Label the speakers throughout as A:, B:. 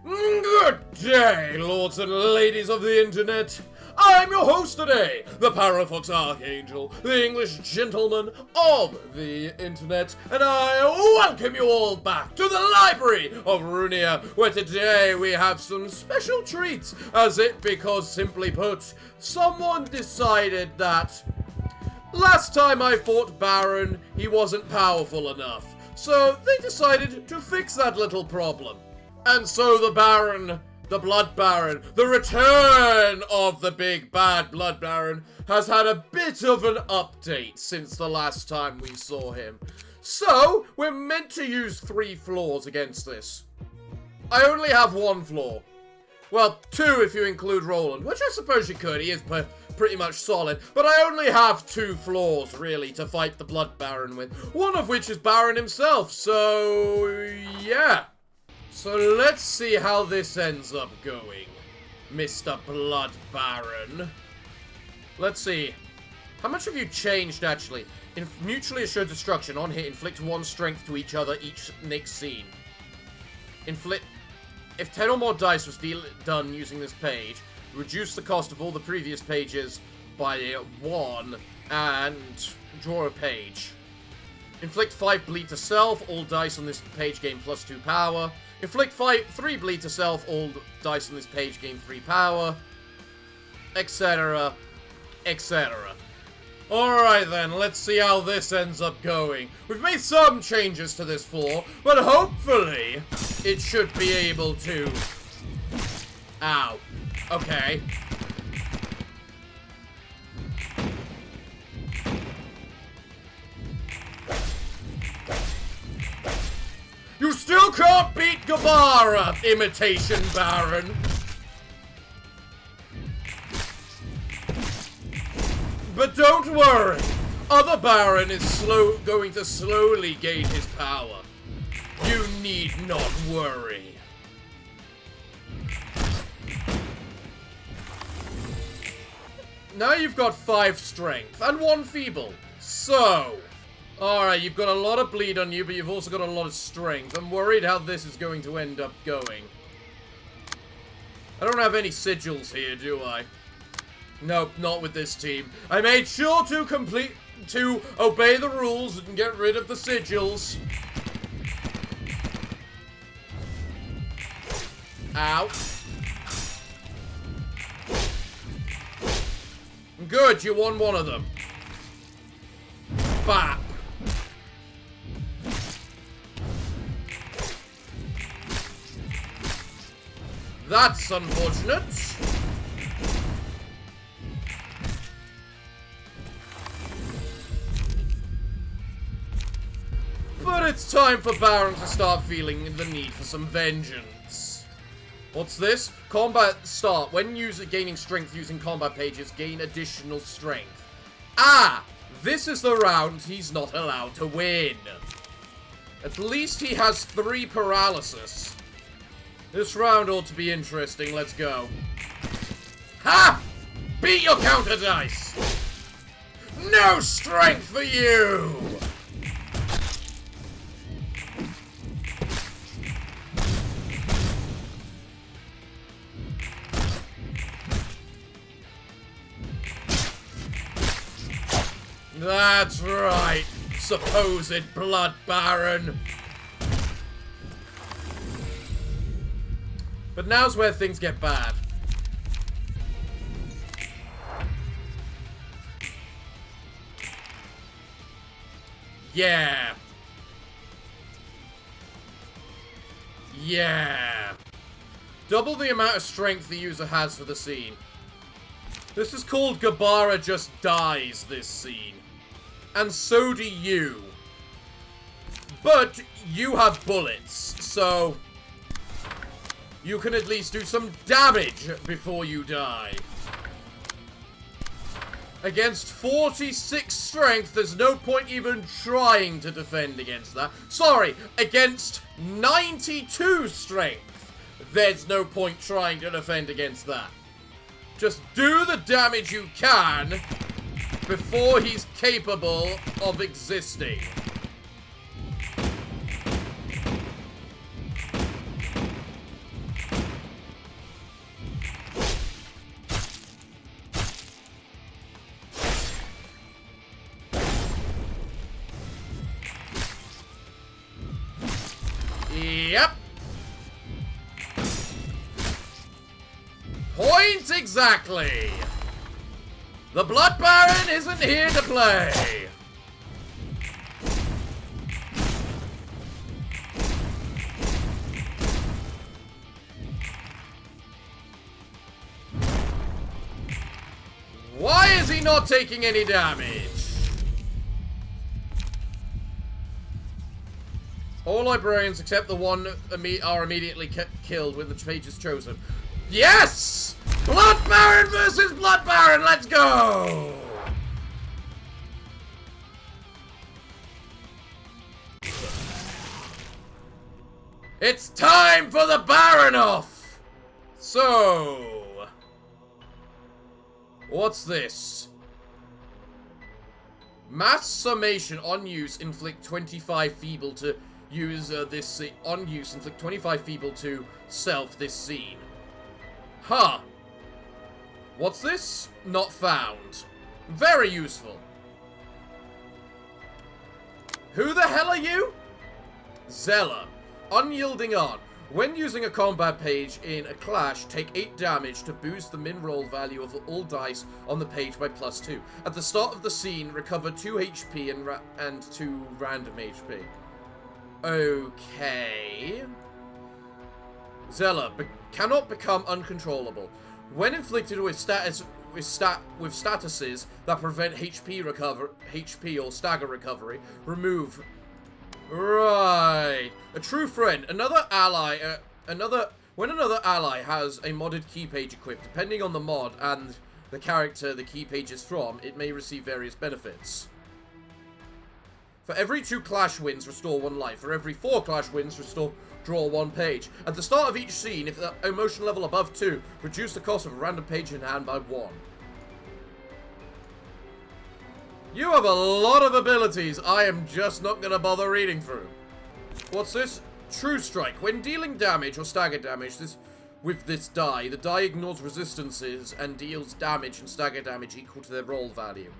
A: Good day, lords and ladies of the internet. I'm your host today, the Parafox Archangel, the English gentleman of the internet, and I welcome you all back to the library of Ruina, where today we have some special treats, because simply put, someone decided that last time I fought Baron, he wasn't powerful enough, so they decided to fix that little problem. And so the Baron, the Blood Baron, the return of the big bad Blood Baron, has had a bit of an update since the last time we saw him. So, we're meant to use 3 flaws against this. I only have 1 flaw. Well, 2 if you include Roland, which I suppose you could, he is pretty much solid. But I only have 2 flaws, really, to fight the Blood Baron with. One of which is Baron himself, so yeah. So let's see how this ends up going, Mr. Blood Baron. Let's see. How much have you changed, actually? In mutually assured destruction, on hit, inflict 1 strength to each other each next scene. If 10 or more dice was done using this page, reduce the cost of all the previous pages by 1 and draw a page. Inflict 5 bleed to self, all dice on this page gain +2 power. Inflict 3 bleed to self, all dice on this page gain 3 power, etc, etc. Alright then, let's see how this ends up going. We've made some changes to this floor, but hopefully it should be able to... Ow. Okay. You still can't beat Gabara, Imitation Baron. But don't worry, other Baron is going to slowly gain his power. You need not worry. Now you've got 5 strength and 1 feeble. So... Alright, you've got a lot of bleed on you, but you've also got a lot of strength. I'm worried how this is going to end up going. I don't have any sigils here, do I? Nope, not with this team. I made sure to obey the rules and get rid of the sigils. Ow. Good, you won one of them. Bap. That's unfortunate. But it's time for Baron to start feeling the need for some vengeance. What's this? Combat start. When gaining strength using combat pages, gain additional strength. Ah! This is the round he's not allowed to win. At least he has 3 paralysis. This round ought to be interesting. Let's go. Ha! Beat your counter dice! No strength for you! That's right, supposed Blood Baron. But now's where things get bad. Yeah. Yeah. Double the amount of strength the user has for the scene. This is called Gabara Just Dies this scene. And so do you. But you have bullets, so... you can at least do some damage before you die. Against 46 strength, there's no point even trying to defend against that. Sorry, against 92 strength, there's no point trying to defend against that. Just do the damage you can before he's capable of existing. Point exactly! The Blood Baron isn't here to play! Why is he not taking any damage? All librarians except the one are immediately killed when the page is chosen. Yes! Blood Baron versus Blood Baron, let's go! It's time for the Baron off! So... what's this? Mass summation on use inflict 25 feeble to use this on use inflict 25 feeble to self this scene. Huh. What's this? Not found. Very useful. Who the hell are you? Zeller. Unyielding Art. When using a combat page in a clash, take 8 damage to boost the min roll value of all dice on the page by +2. At the start of the scene, recover 2 HP and 2 random HP. Okay. Zeller cannot become uncontrollable. When inflicted with statuses that prevent HP or stagger recovery, remove. Right. A true friend. Another ally. When another ally has a modded key page equipped, depending on the mod and the character the key page is from, it may receive various benefits. For every 2 clash wins, restore 1 life. For every 4 clash wins, draw 1 page. At the start of each scene, if the emotion level above 2, reduce the cost of a random page in hand by 1. You have a lot of abilities I am just not going to bother reading through. What's this? True Strike. When dealing damage or stagger damage with this die, the die ignores resistances and deals damage and stagger damage equal to their roll value.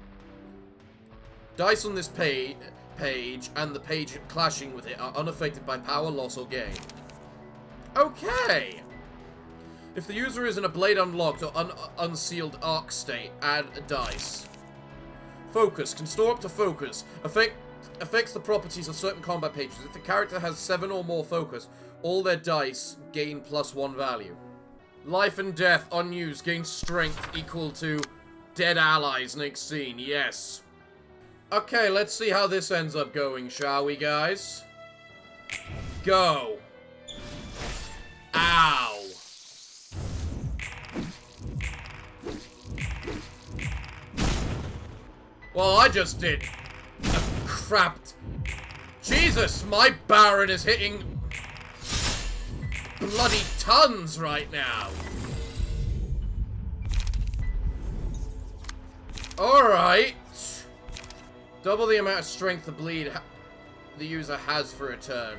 A: Dice on this page and the page clashing with it are unaffected by power loss or gain. Okay. If the user is in a blade unlocked or unsealed arc state, add a dice. Focus. Can store up to focus. Affects the properties of certain combat pages. If the character has 7 or more focus, all their dice gain +1 value. Life and Death unused. Gain strength equal to dead allies next scene. Yes. Okay, let's see how this ends up going, shall we, guys? Go. Ow. Well, I just did a crap. Jesus, my Baron is hitting bloody tons right now. Alright. Double the amount of strength the bleed the user has for a turn.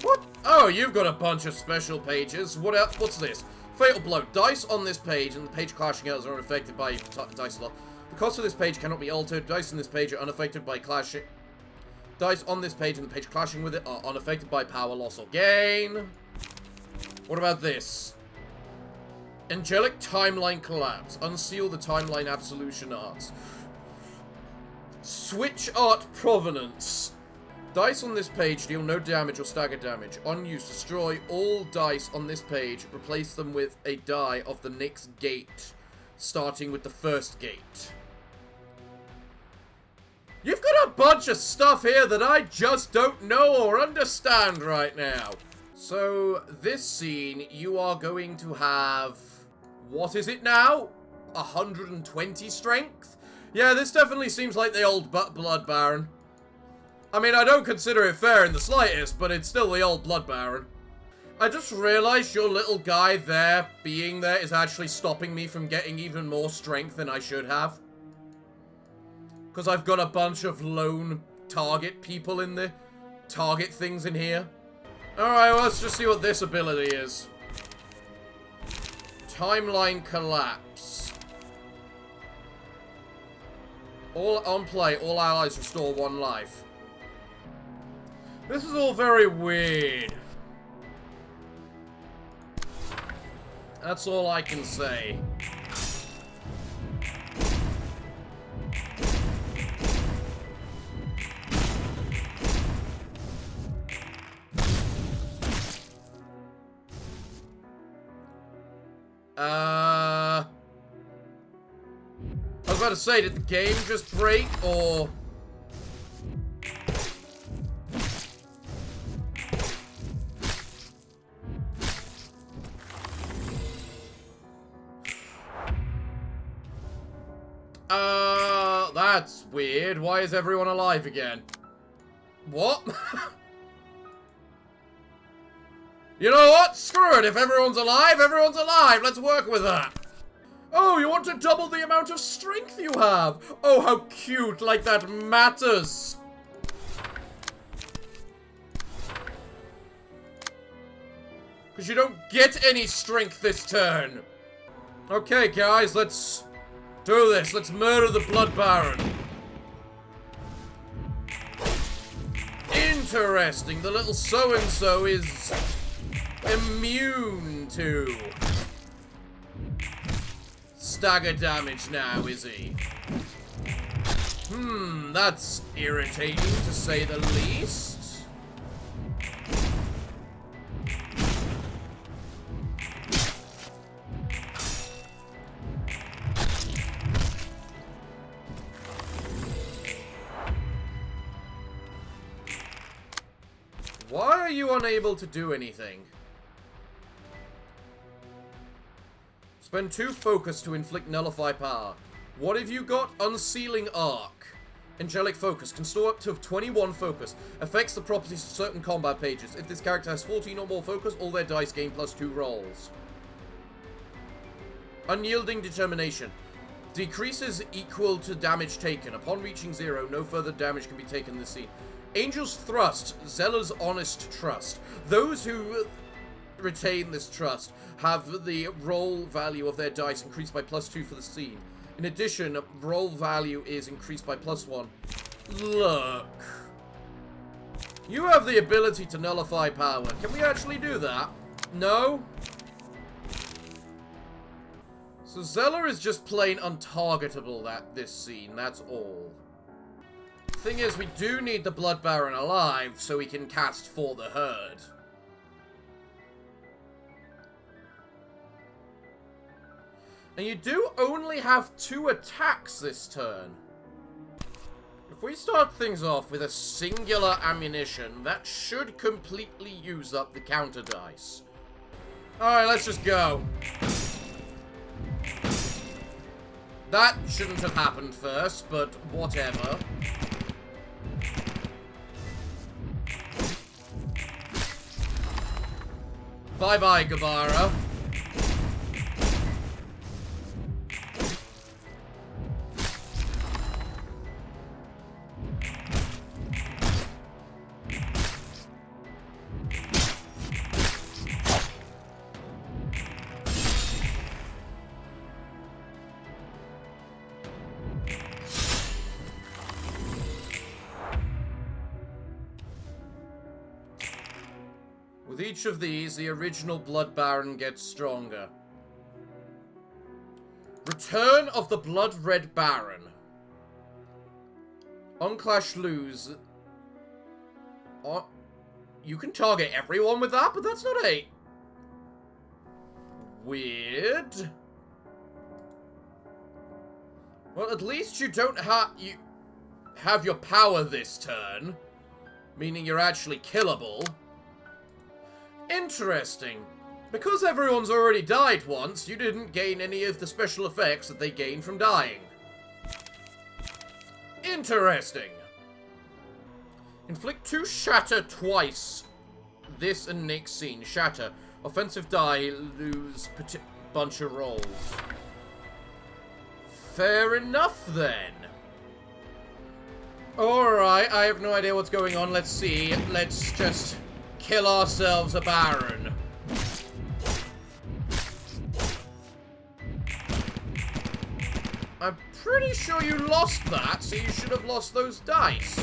A: What? Oh, you've got a bunch of special pages. What else? What's this? Fatal Blow. Dice on this page and the page clashing others are unaffected by dice loss. The cost of this page cannot be altered. Dice on this page are unaffected by clashing. Dice on this page and the page clashing with it are unaffected by power loss or gain. What about this? Angelic Timeline Collapse. Unseal the Timeline Absolution Arts. Switch Art Provenance. Dice on this page deal no damage or stagger damage. On use, destroy all dice on this page. Replace them with a die of the next gate, starting with the first gate. You've got a bunch of stuff here that I just don't know or understand right now. So, this scene, you are going to have... what is it now? 120 strength? Yeah, this definitely seems like the old Blood Baron. I mean, I don't consider it fair in the slightest, but it's still the old Blood Baron. I just realized your little guy there, being there, is actually stopping me from getting even more strength than I should have. Because I've got a bunch of lone target people in the target things in here. Alright, well, let's just see what this ability is. Timeline Collapse. On play, all allies restore 1 life. This is all very weird. That's all I can say. I was about to say, did the game just break, or... That's weird. Why is everyone alive again? What? You know what? Screw it. If everyone's alive, everyone's alive. Let's work with that. Oh, you want to double the amount of strength you have? Oh, how cute. Like that matters. Because you don't get any strength this turn. Okay, guys, let's do this. Let's murder the Blood Baron. Interesting. The little so-and-so is immune to stagger damage now, is he? That's irritating to say the least. Why are you unable to do anything? Spend 2 focus to inflict nullify power. What have you got? Unsealing Arc. Angelic Focus. Can store up to 21 focus. Affects the properties of certain combat pages. If this character has 14 or more focus, all their dice gain +2 rolls. Unyielding Determination. Decreases equal to damage taken. Upon reaching 0, no further damage can be taken in this scene. Angel's Thrust. Zella's Honest Trust. Those who retain this trust have the roll value of their dice increased by +2 for the scene. In addition, roll value is increased by +1. Look. You have the ability to nullify power. Can we actually do that? No? So Zella is just plain untargetable this scene, that's all. Thing is, we do need the Blood Baron alive so we can cast For the Herd. And you do only have 2 attacks this turn. If we start things off with a singular ammunition, that should completely use up the counter dice. Alright, let's just go. That shouldn't have happened first, but whatever. Bye-bye, Guevara. With each of these, the original Blood Baron gets stronger. Return of the Blood Red Baron. On Clash lose. You can target everyone with that, but that's not a... Weird. Well, at least you don't have your power this turn. Meaning you're actually killable. Interesting. Because everyone's already died once, you didn't gain any of the special effects that they gained from dying. Interesting. Inflict 2 shatter twice. This and next scene. Shatter. Offensive die, lose bunch of rolls. Fair enough, then. Alright, I have no idea what's going on. Let's see. Let's just kill ourselves a Baron. I'm pretty sure you lost that, so you should have lost those dice.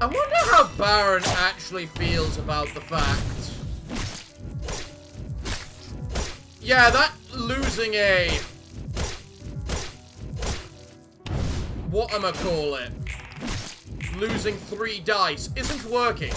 A: I wonder how Baron actually feels about the fact. Yeah, that losing a... whatchamacallit? Losing 3 dice isn't working.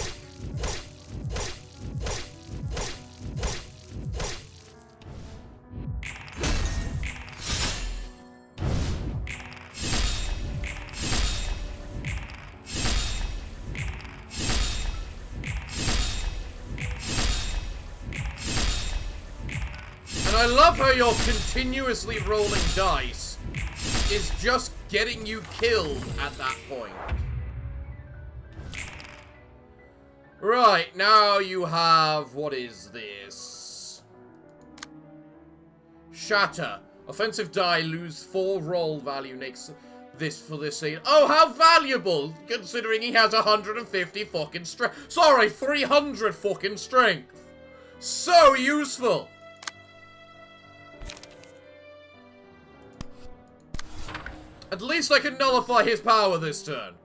A: And I love how you're continuously rolling dice is just getting you killed at that point. Right, now you have... what is this? Shatter. Offensive die, lose 4 roll value makes this for this scene. Oh, how valuable! Considering he has 150 fucking strength. Sorry, 300 fucking strength. So useful! At least I can nullify his power this turn.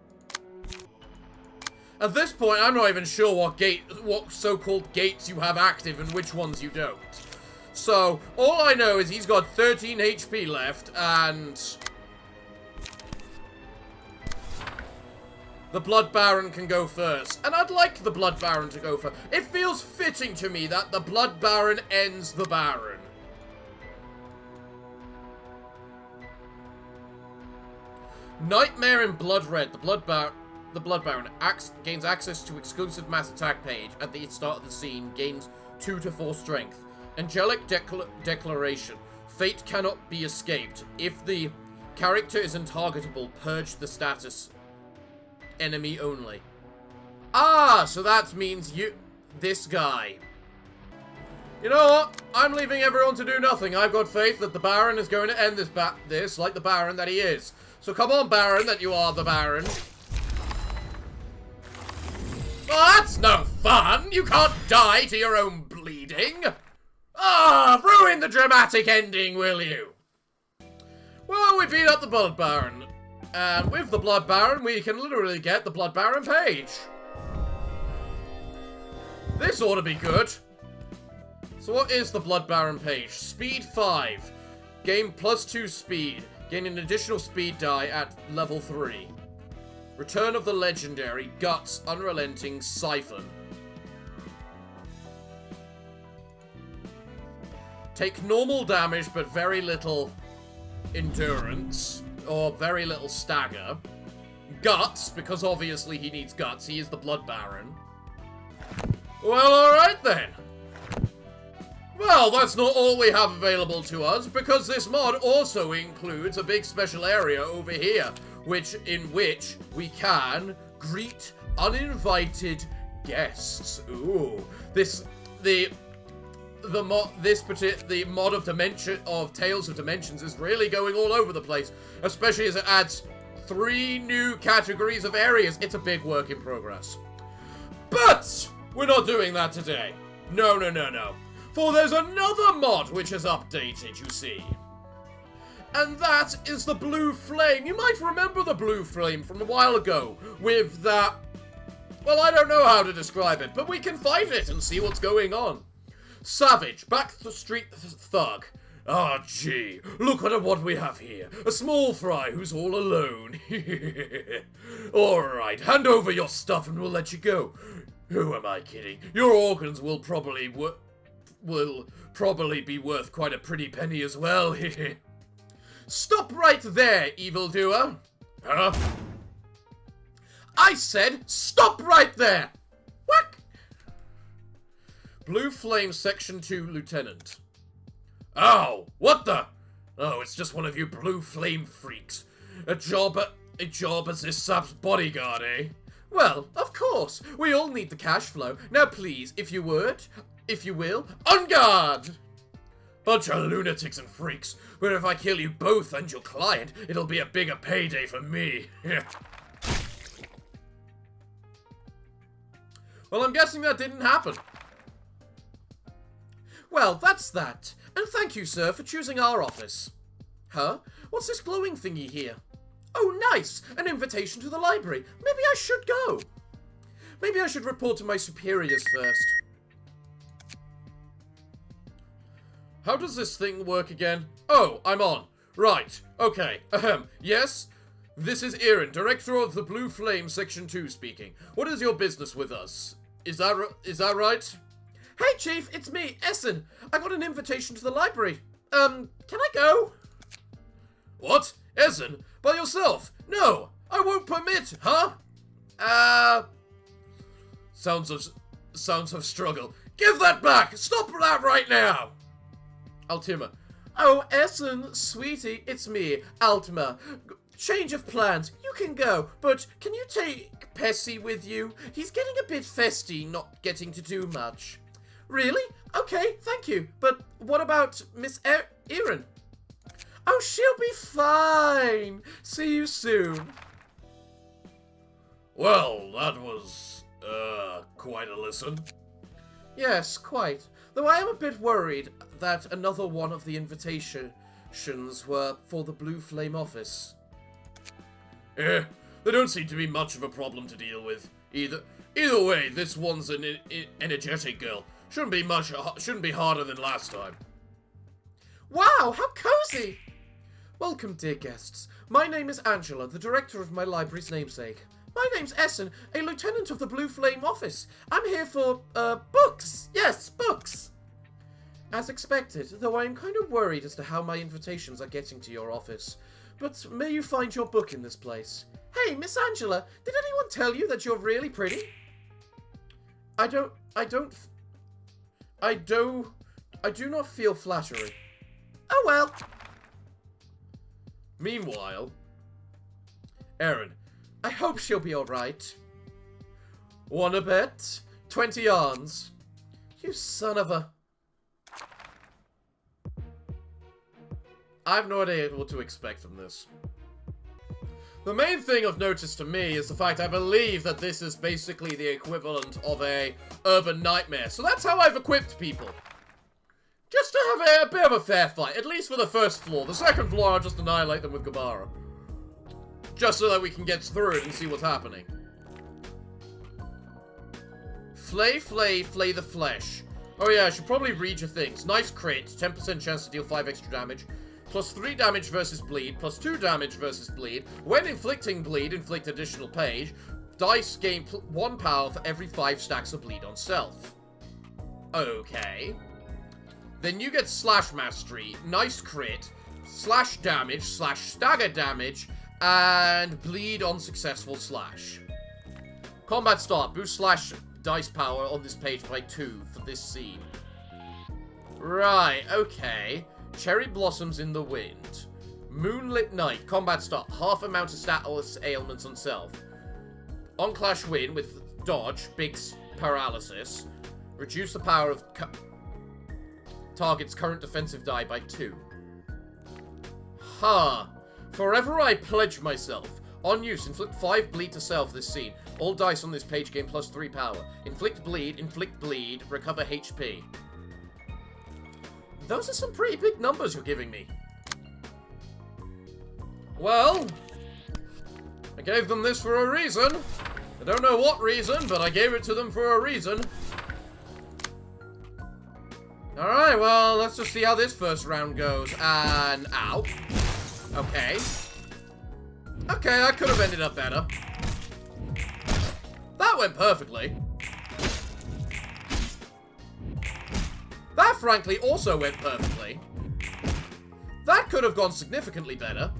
A: At this point, I'm not even sure what so-called gates you have active and which ones you don't. So, all I know is he's got 13 HP left, and... the Blood Baron can go first. And I'd like the Blood Baron to go first. It feels fitting to me that the Blood Baron ends the Baron. Nightmare in Blood Red. The Blood Baron gains access to exclusive mass attack page at the start of the scene. Gains 2 to 4 strength. Angelic Declaration. Fate cannot be escaped. If the character is untargetable, purge the status. Enemy only. Ah, so that means this guy. You know what? I'm leaving everyone to do nothing. I've got faith that the Baron is going to end this like the Baron that he is. So come on, Baron, that you are the Baron. Well, that's no fun. You can't die to your own bleeding. Ah, ruin the dramatic ending, will you? Well, we beat up the Blood Baron. And with the Blood Baron, we can literally get the Blood Baron page. This ought to be good. So what is the Blood Baron page? Speed 5. Gain +2 speed. Gain an additional speed die at level 3. Return of the Legendary. Guts. Unrelenting. Siphon. Take normal damage, but very little endurance. Or very little stagger. Guts, because obviously he needs guts. He is the Blood Baron. Well, alright then. Well, that's not all we have available to us, because this mod also includes a big special area over here, in which we can greet uninvited guests. Ooh, the mod of Tales of Dimensions is really going all over the place, especially as it adds 3 new categories of areas. It's a big work in progress. But we're not doing that today. No. For there's another mod which has updated, you see. And that is the Blue Flame. You might remember the Blue Flame from a while ago with that... well, I don't know how to describe it, but we can fight it and see what's going on. Savage, back to street thug. Ah, gee, look at what we have here. A small fry who's all alone. Alright, hand over your stuff and we'll let you go. Who am I kidding? Your organs will probably be worth quite a pretty penny as well. Stop right there, evildoer. Huh? I said stop right there! Whack! Blue Flame Section 2 Lieutenant. Oh, what the? Oh, it's just one of you Blue Flame freaks. A job as this sap's bodyguard, eh? Well, of course. We all need the cash flow. Now please, if you will, on guard! Bunch of lunatics and freaks. But if I kill you both and your client, it'll be a bigger payday for me. Well, I'm guessing that didn't happen. Well, that's that. And thank you, sir, for choosing our office. Huh? What's this glowing thingy here? Oh, nice! An invitation to the library. Maybe I should go. Maybe I should report to my superiors first. How does this thing work again? Oh, I'm on. Right. Okay. Ahem. Yes? This is Aaron, Director of the Blue Flame Section 2 speaking. What is your business with us? Is that right? Hey, Chief, it's me, Essen. I got an invitation to the library. Can I go? What? Essen? By yourself? No, I won't permit, huh? Sounds of struggle. Give that back! Stop that right now! Altima. Oh, Essen, sweetie, it's me, Altima. Change of plans. You can go, but can you take Pessy with you? He's getting a bit festy, not getting to do much. Really? Okay, thank you. But what about Miss Erin? Oh, she'll be fine. See you soon. Well, that was, quite a listen. Yes, quite. Though I am a bit worried that another one of the invitations were for the Blue Flame office. There don't seem to be much of a problem to deal with. Either way, this one's an energetic girl. Shouldn't be harder than last time. Wow, how cozy! Welcome, dear guests. My name is Angela, the director of my library's namesake. My name's Essen, a lieutenant of the Blue Flame office. I'm here for, books. Yes, books. As expected, though I am kind of worried as to how my invitations are getting to your office. But may you find your book in this place. Hey, Miss Angela, did anyone tell you that you're really pretty? I do not feel flattery. Oh well. Meanwhile, Erin, I hope she'll be alright. Wanna bet? 20 yarns. You son of a... I have no idea what to expect from this. The main thing of notice to me is the fact I believe that this is basically the equivalent of a urban nightmare. So that's how I've equipped people. Just to have a bit of a fair fight, at least for the first floor. The second floor, I'll just annihilate them with Gabara. Just so that we can get through it and see what's happening. Flay the flesh. Oh yeah, I should probably read your things. Nice crit, 10% chance to deal 5 extra damage. Plus 3 damage versus bleed, plus 2 damage versus bleed. When inflicting bleed, inflict additional page. Dice gain 1 power for every 5 stacks of bleed on self. Okay. Then you get slash mastery, nice crit, slash damage, slash stagger damage, and bleed on successful slash. Combat start, boost slash dice power on this page by 2 for this scene. Right, okay. Cherry blossoms in the wind. Moonlit night, combat start, half amount of status ailments on self. On clash win with dodge, big paralysis. Reduce the power of target's current defensive die by 2. Ha! Forever I pledge myself. On use, inflict 5 bleed to self this scene. All dice on this page gain plus 3 power. Inflict bleed, recover HP. Those are some pretty big numbers you're giving me. Well, I gave them this for a reason. I don't know what reason, but I gave it to them for a reason. Alright, well, let's just see how this first round goes. And, ow. Okay. Okay, that could have ended up better. That went perfectly. That, frankly, also went perfectly. That could have gone significantly better.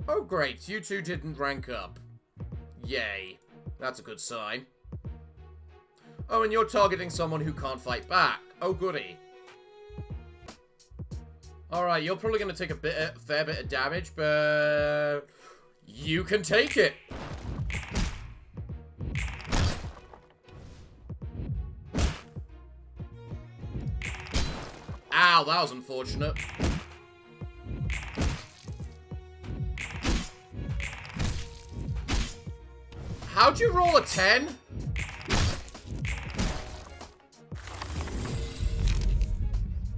A: Oh, great. You two didn't rank up. Yay. That's a good sign. Oh, and you're targeting someone who can't fight back. Oh, goody. Alright, you're probably going to take a fair bit of damage, but you can take it. Ow, that was unfortunate. How'd you roll a 10?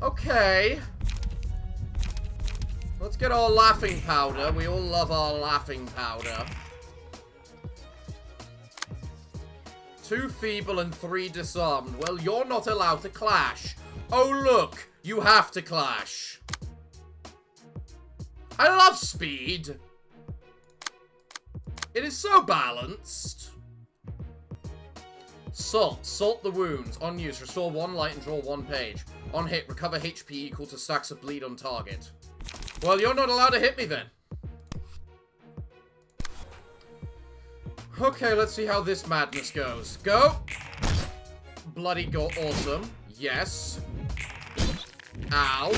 A: Okay. Let's get our laughing powder. We all love our laughing powder. 2 feeble and 3 disarmed. Well, you're not allowed to clash. Oh, look. You have to clash. I love speed. It is so balanced. Salt. Salt the wounds. On use, restore 1 light and draw 1 page. On hit, recover HP equal to stacks of bleed on target. Well, you're not allowed to hit me then. Okay, let's see how this madness goes. Go! Bloody go awesome. Yes. Ow.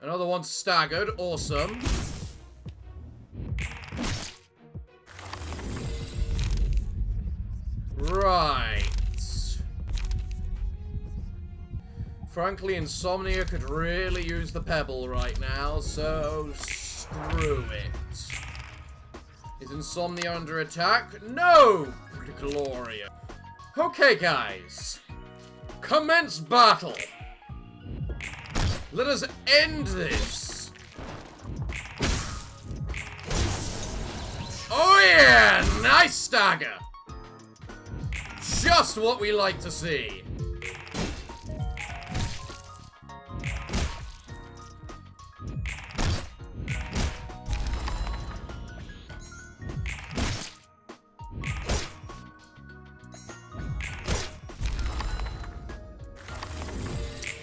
A: Another one staggered. Awesome. Right. Frankly, Insomnia could really use the pebble right now, so screw it. Is Insomnia under attack? No! Gloria. Okay, guys. Commence battle. Let us end this. Oh yeah! Nice stagger! Just what we like to see.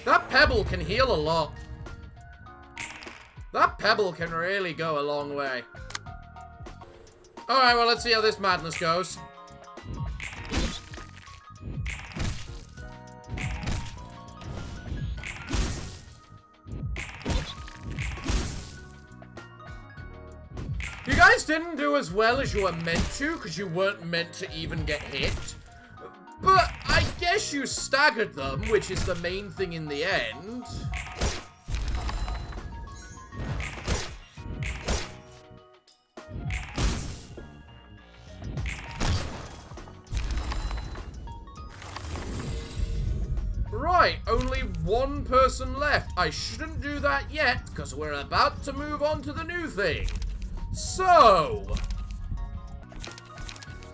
A: That pebble can heal a lot. That pebble can really go a long way. Alright, well, let's see how this madness goes. You guys didn't do as well as you were meant to, because you weren't meant to even get hit. But I guess you staggered them, which is the main thing in the end. Right, only 1 person left. I shouldn't do that yet, because we're about to move on to the new thing. So...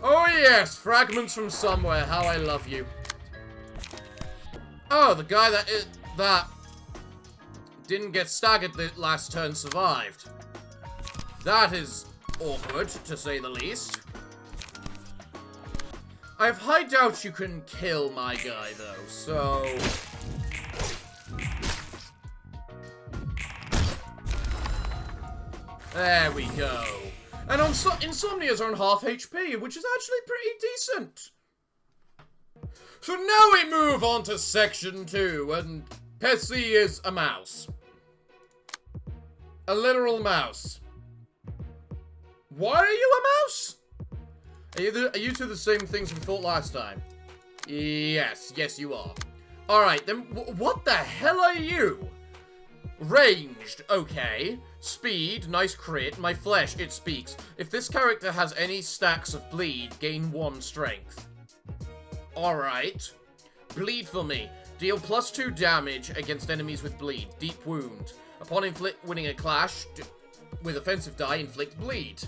A: oh yes, fragments from somewhere. How I love you. Oh, the guy that didn't get staggered the last turn survived. That is awkward, to say the least. I have high doubts you can kill my guy, though, so... there we go. And Insomnia's are on half HP, which is actually pretty decent. So now we move on to section 2, and Pessy is a mouse. A literal mouse. Why are you a mouse? Are you two the same things we thought last time? Yes, you are. Alright, then what the hell are you? Ranged, okay. Speed, nice crit. My flesh, it speaks. If this character has any stacks of bleed, gain 1 strength. Alright. Bleed for me. Deal +2 damage against enemies with bleed. Deep wound. Upon winning a clash with offensive die, inflict bleed.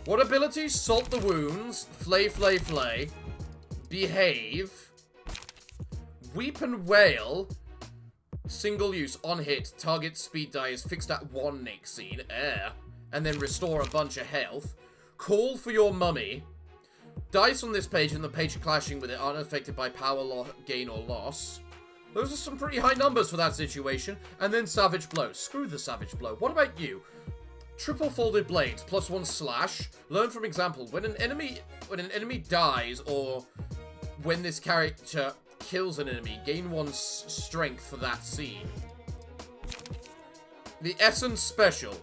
A: What abilities? Salt the wounds. Flay, flay, flay. Behave. Weep and wail. Single use, on hit, target speed die is fixed at 1 Nick scene, and then restore a bunch of health. Call for your mummy. Dice on this page and the page clashing with it aren't affected by power gain or loss. Those are some pretty high numbers for that situation. And then Savage Blow. Screw the Savage Blow. What about you? Triple Folded Blades, +1 slash. Learn from example. When an enemy dies, or when this character kills an enemy, gain 1 strength for that scene. The Essence Special.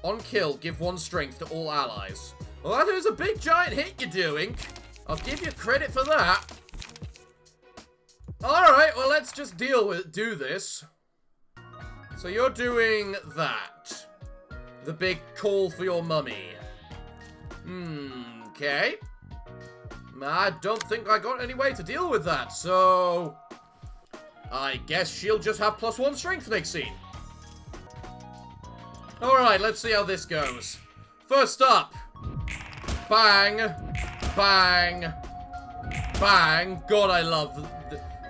A: On kill, give 1 strength to all allies. Well, that is a big giant hit you're doing. I'll give you credit for that. Alright, well, let's just do this. So you're doing that. The big call for your mummy. Okay. I don't think I got any way to deal with that, so... I guess she'll just have +1 strength next scene. Alright, let's see how this goes. First up. Bang. Bang. Bang. God, I love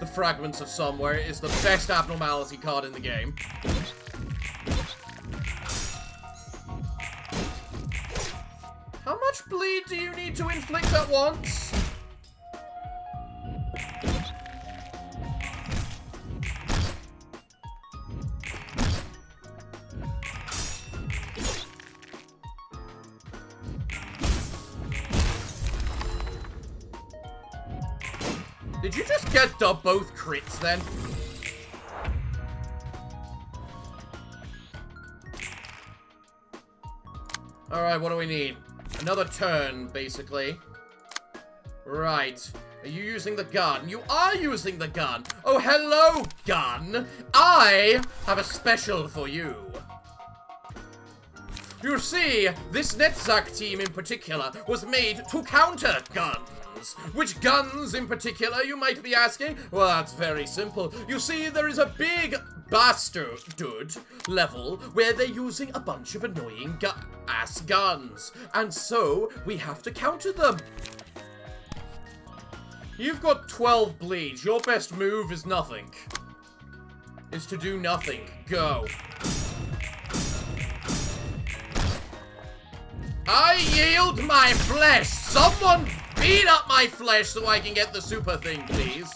A: the Fragments of Somewhere. It is the best abnormality card in the game. How much bleed do you need to inflict at once? Did you just get both crits then? Alright, what do we need? Another turn, basically. Right. Are you using the gun? You are using the gun! Oh, hello, gun! I have a special for you. You see, this Netzach team in particular was made to counter guns. Which guns in particular, you might be asking? Well, that's very simple. You see, there is a big bastard level where they're using a bunch of annoying ass guns. And so, we have to counter them. You've got 12 bleeds. Your best move is nothing. Is to do nothing. Go. I yield my flesh! Someone beat up my flesh so I can get the super thing, please.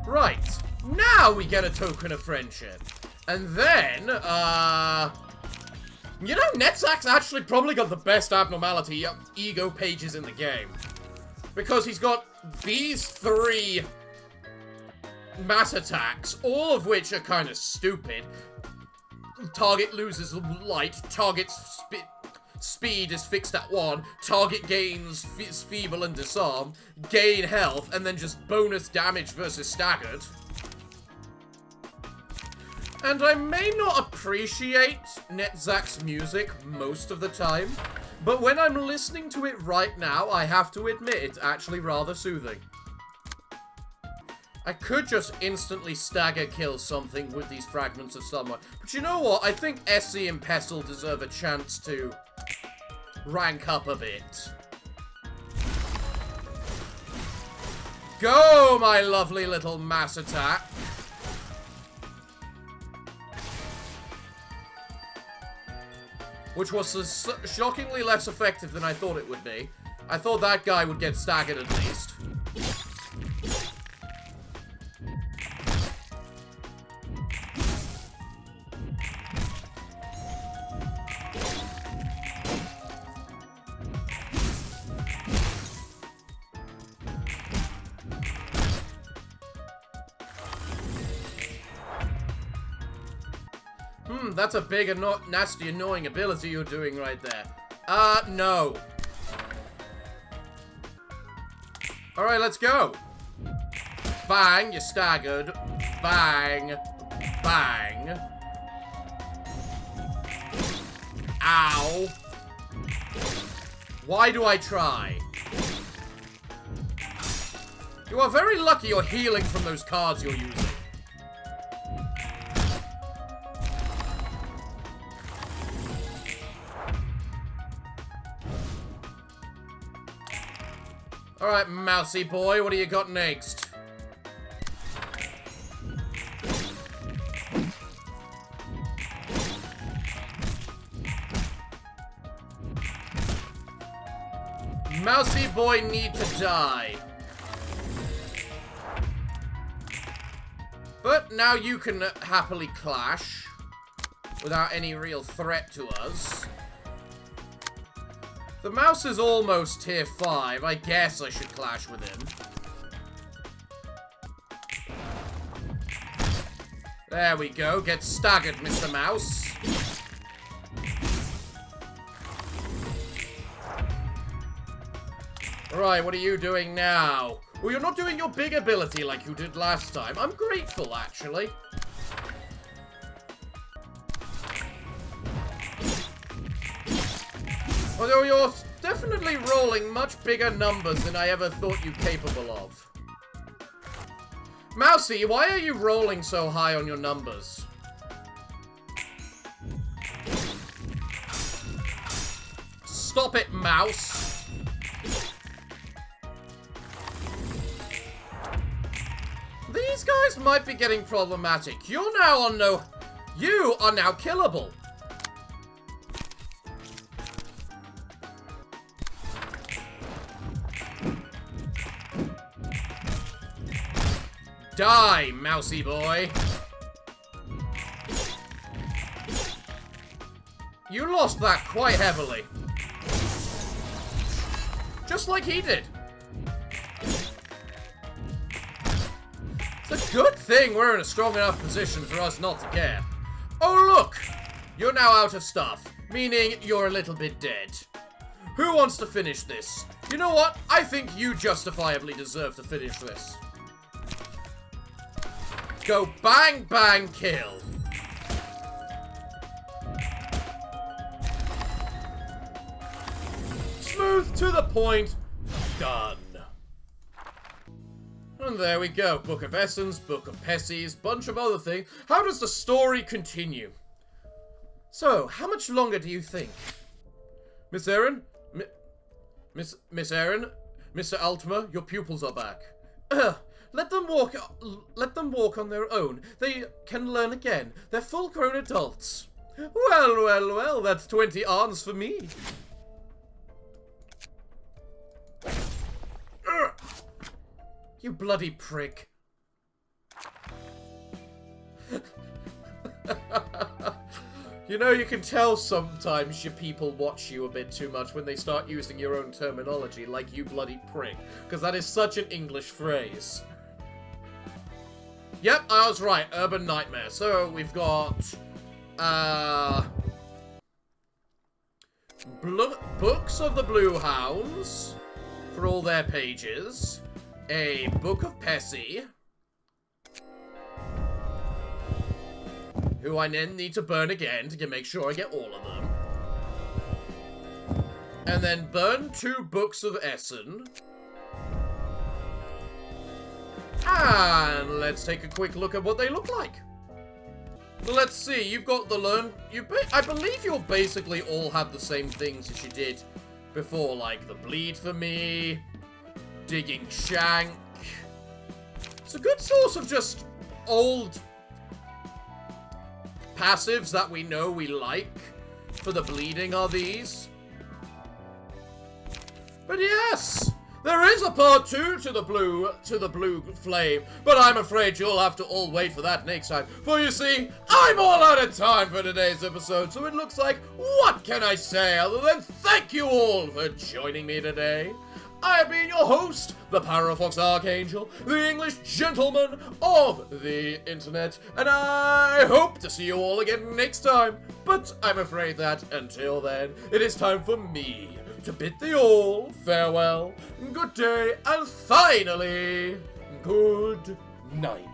A: Right. Now we get a token of friendship. And then, you know, Netzach's actually probably got the best abnormality ego pages in the game. Because he's got these 3 mass attacks, all of which are kind of stupid. Target loses light, target's speed is fixed at 1, target gains feeble and disarm, gain health, and then just bonus damage versus staggered. And I may not appreciate Netzach's music most of the time, but when I'm listening to it right now, I have to admit it's actually rather soothing. I could just instantly stagger kill something with these Fragments of Somewhere, but you know what? I think Essie and Pestle deserve a chance to rank up a bit. Go, my lovely little mass attack. Which was shockingly less effective than I thought it would be. I thought that guy would get staggered at least. That's a big and nasty annoying ability you're doing right there. No. Alright, let's go. Bang, you're staggered. Bang. Bang. Ow. Why do I try? You are very lucky you're healing from those cards you're using. Alright, mousy boy, what do you got next? Mousy boy need to die. But now you can happily clash without any real threat to us. The mouse is almost tier 5. I guess I should clash with him. There we go. Get staggered, Mr. Mouse. Right, what are you doing now? Well, you're not doing your big ability like you did last time. I'm grateful, actually. Although you're definitely rolling much bigger numbers than I ever thought you capable of. Mousy, why are you rolling so high on your numbers? Stop it, mouse. These guys might be getting problematic. You're now on no... You are now killable. Die, mousy boy. You lost that quite heavily. Just like he did. It's a good thing we're in a strong enough position for us not to care. Oh, look! You're now out of stuff, meaning you're a little bit dead. Who wants to finish this? You know what? I think you justifiably deserve to finish this. Go bang, bang, kill. Smooth, to the point, done. And there we go. Book of Essence, Book of Pessies, bunch of other things. How does the story continue? So, how much longer do you think? Miss Erin? Miss Erin? Mr. Ultima, your pupils are back. Let them walk on their own. They can learn again. They're full-grown adults. Well, well, well, that's 20 ons for me. You bloody prick. You know, you can tell sometimes your people watch you a bit too much when they start using your own terminology, like you bloody prick. Because that is such an English phrase. Yep, I was right. Urban Nightmare. So, we've got... Books of the Blue Hounds for all their pages. A Book of Pessy, who I then need to burn again to make sure I get all of them. And then burn 2 Books of Essen. And let's take a quick look at what they look like. Let's see, you've got the learn... I believe you'll basically all have the same things as you did before, like the Bleed for Me, Digging Shank. It's a good source of just old passives that we know we like. For the bleeding are these. But yes, there is a part 2 to the blue flame, but I'm afraid you'll have to all wait for that next time. For you see, I'm all out of time for today's episode, so it looks like, what can I say other than thank you all for joining me today. I have been your host, the Parafox Archangel, the English gentleman of the internet, and I hope to see you all again next time. But I'm afraid that, until then, it is time for me to bid thee all farewell, good day, and finally, good night.